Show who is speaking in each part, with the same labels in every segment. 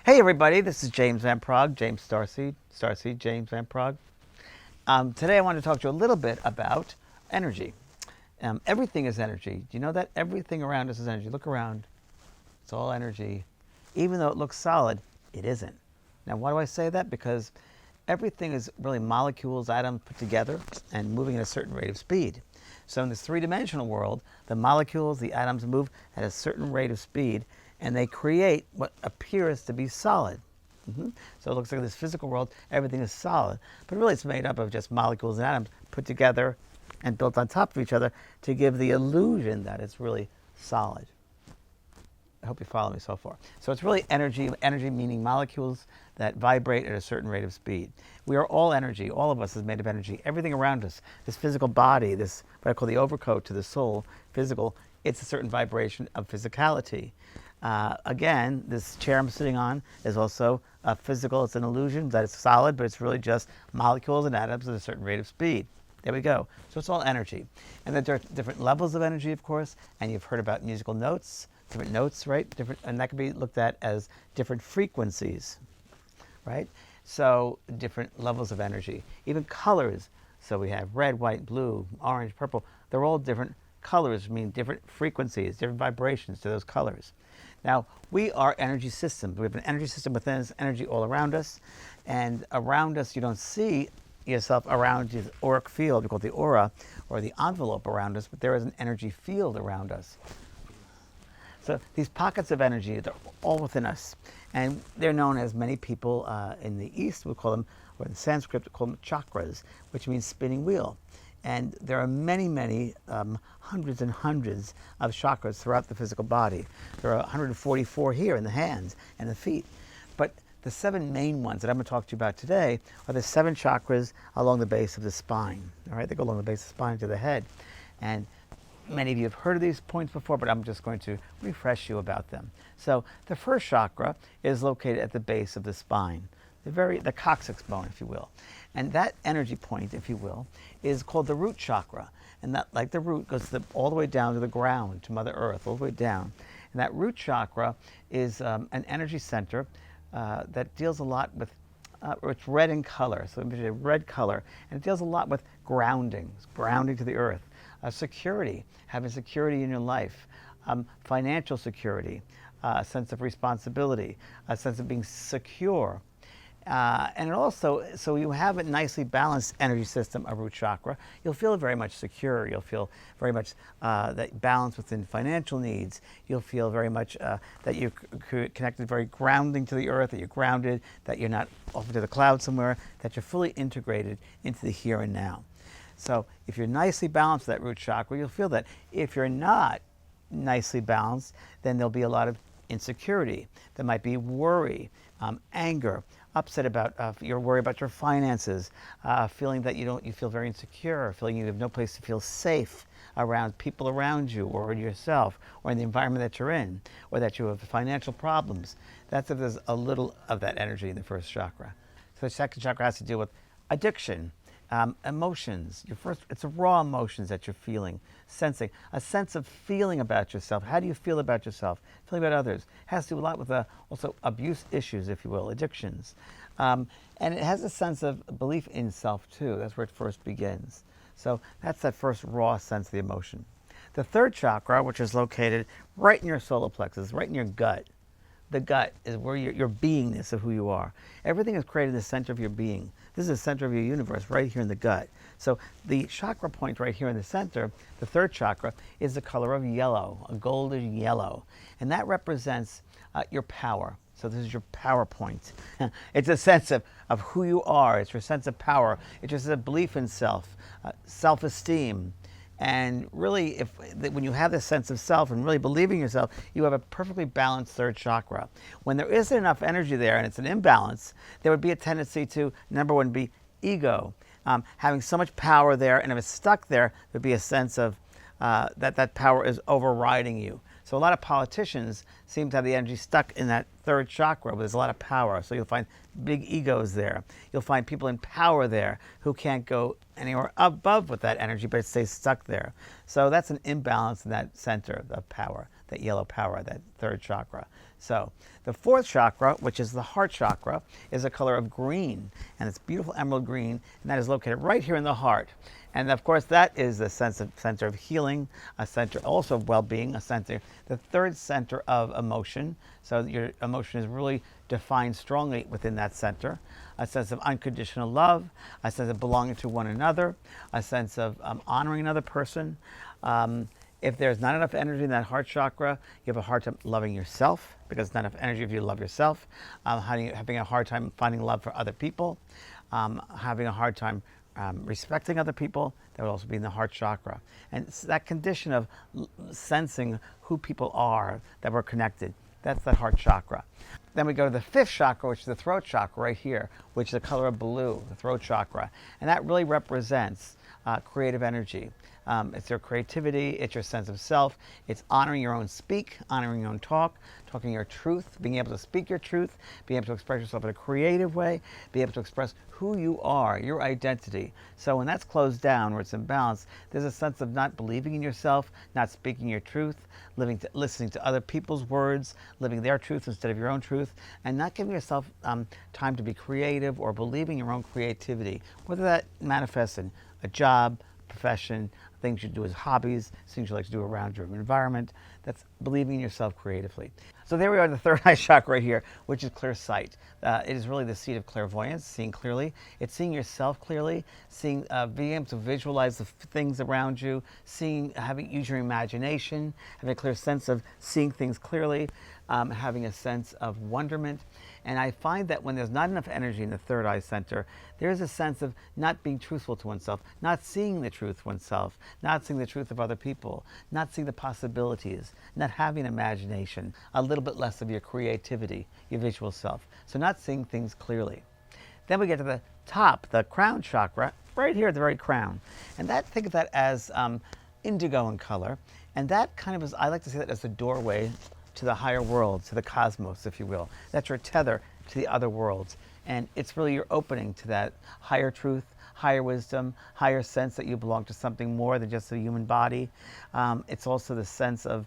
Speaker 1: Hey everybody, this is James Van Praagh, James Starseed, James Van Praagh. Today I want to talk to you a little bit about energy. Everything is energy. Do you know that? Everything around us is energy. Look around. It's all energy. Even though it looks solid, it isn't. Now why do I say that? Because everything is really molecules, atoms put together and moving at a certain rate of speed. So in this three-dimensional world, the molecules, the atoms move at a certain rate of speed and they create what appears to be solid. So it looks like in this physical world, everything is solid. But really it's made up of just molecules and atoms put together and built on top of each other to give the illusion that it's really solid. I hope you follow me so far. So it's really energy meaning molecules that vibrate at a certain rate of speed. We are all energy. All of us is made of energy. Everything around us, this physical body, this what I call the overcoat to the soul, physical, it's a certain vibration of physicality. Again, this chair I'm sitting on is also physical. It's an illusion that it's solid, but it's really just molecules and atoms at a certain rate of speed. There we go. So it's all energy. And there are different levels of energy, of course, and you've heard about musical notes, different notes, right? And that can be looked at as different frequencies, right? So different levels of energy. Even colors. So we have red, white, blue, orange, purple. They're all different colors, mean different frequencies, different vibrations to those colors. Now, we are energy systems. We have an energy system within us, energy all around us. And around us, you don't see yourself around the auric field, we call it the aura, or the envelope around us, but there is an energy field around us. So these pockets of energy, they're all within us. And they're known as many people in the East, we call them, or in Sanskrit, we call them chakras, which means spinning wheel. And there are many, many, hundreds and hundreds of chakras throughout the physical body. There are 144 here in the hands and the feet. But the 7 main ones that I'm going to talk to you about today are the 7 chakras along the base of the spine. All right, they go along the base of the spine to the head. And many of you have heard of these points before, but I'm just going to refresh you about them. So the first chakra is located at the base of the spine, the coccyx bone, if you will. And that energy point, if you will, is called the root chakra. And that, like the root, goes all the way down to the ground, to Mother Earth, all the way down. And that root chakra is an energy center that deals a lot with, it's red in color, so it's a red color, and it deals a lot with grounding to the earth, security, having security in your life, financial security, a sense of responsibility, a sense of being secure. And it also, so you have a nicely balanced energy system, a root chakra, you'll feel very much secure. You'll feel very much that balance within financial needs. You'll feel very much that you're connected, very grounding to the earth, that you're grounded, that you're not off into the clouds somewhere, that you're fully integrated into the here and now. So if you're nicely balanced with that root chakra, you'll feel that. If you're not nicely balanced, then there'll be a lot of insecurity. There might be worry, anger, upset about, you're worried about your finances, feeling that you feel very insecure, feeling you have no place to feel safe around people around you or in yourself or in the environment that you're in, or that you have financial problems. That's if there's a little of that energy in the first chakra. So the second chakra has to deal with addiction, emotions. It's a raw emotions that you're feeling, sensing, a sense of feeling about yourself. How do you feel about yourself? Feeling about others. It has to do a lot with also abuse issues, if you will, addictions. And it has a sense of belief in self too. That's where it first begins. So that's that first raw sense of the emotion. The third chakra, which is located right in your solar plexus, right in your gut. The gut is where your beingness of who you are. Everything is created in the center of your being. This is the center of your universe, right here in the gut. So the chakra point right here in the center, the third chakra, is the color of yellow, a golden yellow. And that represents your power. So this is your power point. It's a sense of who you are. It's your sense of power. It's just a belief in self, self-esteem. And really, when you have this sense of self and really believing yourself, you have a perfectly balanced third chakra. When there isn't enough energy there and it's an imbalance, there would be a tendency to, number one, be ego. Having so much power there, and if it's stuck there, there'd be a sense of that power is overriding you. So a lot of politicians seem to have the energy stuck in that third chakra, where there's a lot of power. So you'll find big egos there. You'll find people in power there who can't go anywhere above with that energy, but it stays stuck there. So that's an imbalance in that center of power, that yellow power, that third chakra. So the fourth chakra, which is the heart chakra, is a color of green, and it's beautiful emerald green, and that is located right here in the heart. And of course, that is the center of healing, a center also of well-being, a center, the third center of emotion. So your emotion is really defined strongly within that center. A sense of unconditional love, a sense of belonging to one another, a sense of honoring another person. If there's not enough energy in that heart chakra, you have a hard time loving yourself, because there's not enough energy if you love yourself. Having a hard time finding love for other people, having a hard time respecting other people. That would also be in the heart chakra. And it's that condition of sensing who people are, that we're connected. That's that heart chakra. Then we go to the fifth chakra, which is the throat chakra right here, which is the color of blue, the throat chakra. And that really represents creative energy. It's your creativity, it's your sense of self, it's honoring your own speak, honoring your own talk, talking your truth, being able to speak your truth, being able to express yourself in a creative way, be able to express who you are, your identity. So when that's closed down, or it's imbalanced, there's a sense of not believing in yourself, not speaking your truth, listening to other people's words, living their truth instead of your own truth, and not giving yourself time to be creative or believing your own creativity, whether that manifests in a job, profession, things you do as hobbies, things you like to do around your environment. That's believing in yourself creatively. So there we are, the third eye chakra right here, which is clear sight. It is really the seat of clairvoyance, seeing clearly. It's seeing yourself clearly, being able to visualize the things around you, use your imagination, having a clear sense of seeing things clearly, having a sense of wonderment. And I find that when there's not enough energy in the third eye center, there's a sense of not being truthful to oneself, not seeing the truth oneself, not seeing the truth of other people, not seeing the possibilities, not having imagination, a little bit less of your creativity, your visual self. So not seeing things clearly. Then we get to the top, the crown chakra, right here at the very crown. And think of that as indigo in color. And that kind of is, I like to say that as the doorway to the higher world, to the cosmos, if you will. That's your tether to the other worlds. And it's really your opening to that higher truth, higher wisdom, higher sense that you belong to something more than just a human body. It's also the sense of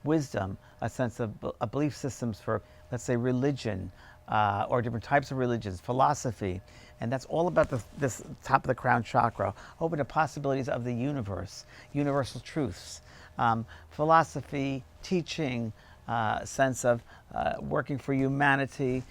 Speaker 1: wisdom, a sense of belief systems for, let's say, religion, or different types of religions, philosophy. And that's all about this top of the crown chakra, open to possibilities of the universe, universal truths. Philosophy, teaching, sense of working for humanity.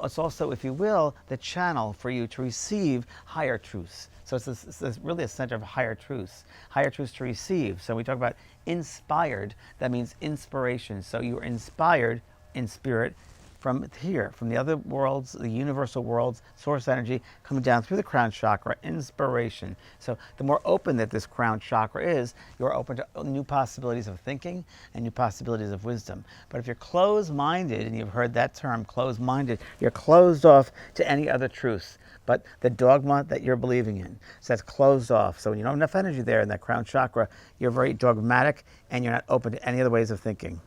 Speaker 1: It's also, if you will, the channel for you to receive higher truths. So it's really a center of higher truths to receive. So we talk about inspired, that means inspiration. So you are inspired in spirit from here, from the other worlds, the universal worlds, source energy coming down through the crown chakra, inspiration. So the more open that this crown chakra is, you're open to new possibilities of thinking and new possibilities of wisdom. But if you're closed-minded, and you've heard that term, closed-minded, you're closed off to any other truths but the dogma that you're believing in. So that's closed off. So when you don't have enough energy there in that crown chakra, you're very dogmatic and you're not open to any other ways of thinking.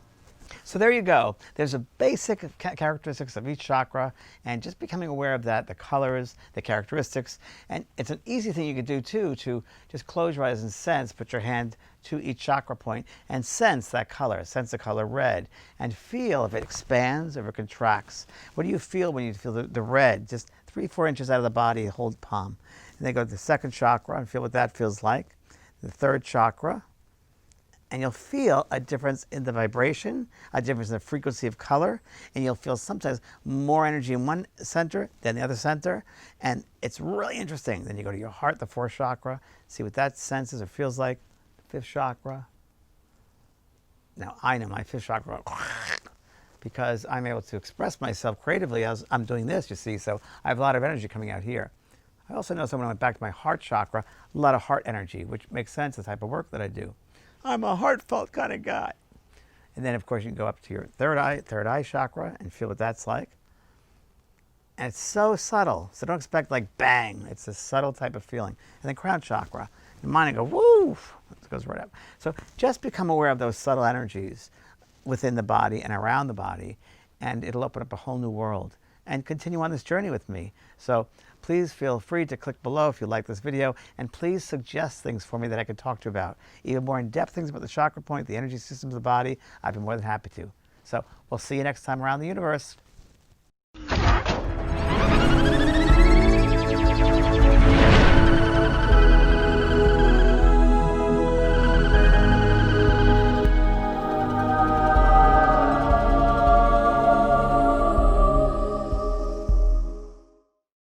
Speaker 1: So there you go. There's a basic characteristics of each chakra, and just becoming aware of that, the colors, the characteristics. And it's an easy thing you could do too, to just close your eyes and sense, put your hand to each chakra point and sense that color, sense the color red, and feel if it expands or if it contracts. What do you feel when you feel the red? Just 3-4 inches out of the body, hold palm. And then go to the second chakra and feel what that feels like. The third chakra. And you'll feel a difference in the vibration, a difference in the frequency of color, and you'll feel sometimes more energy in one center than the other center, and it's really interesting. Then you go to your heart, the fourth chakra, see what that senses or feels like, the fifth chakra. Now I know my fifth chakra, because I'm able to express myself creatively as I'm doing this, you see, so I have a lot of energy coming out here. I also know when I went back to my heart chakra, a lot of heart energy, which makes sense, the type of work that I do. I'm a heartfelt kind of guy. And then, of course, you can go up to your third eye chakra and feel what that's like. And it's so subtle. So don't expect like bang. It's a subtle type of feeling. And then crown chakra. Your mind will go, woo, it goes right up. So just become aware of those subtle energies within the body and around the body, and it'll open up a whole new world. And continue on this journey with me. So please feel free to click below if you like this video, and please suggest things for me that I could talk to you about. Even more in-depth things about the chakra point, the energy systems of the body, I'd be more than happy to. So we'll see you next time around the universe.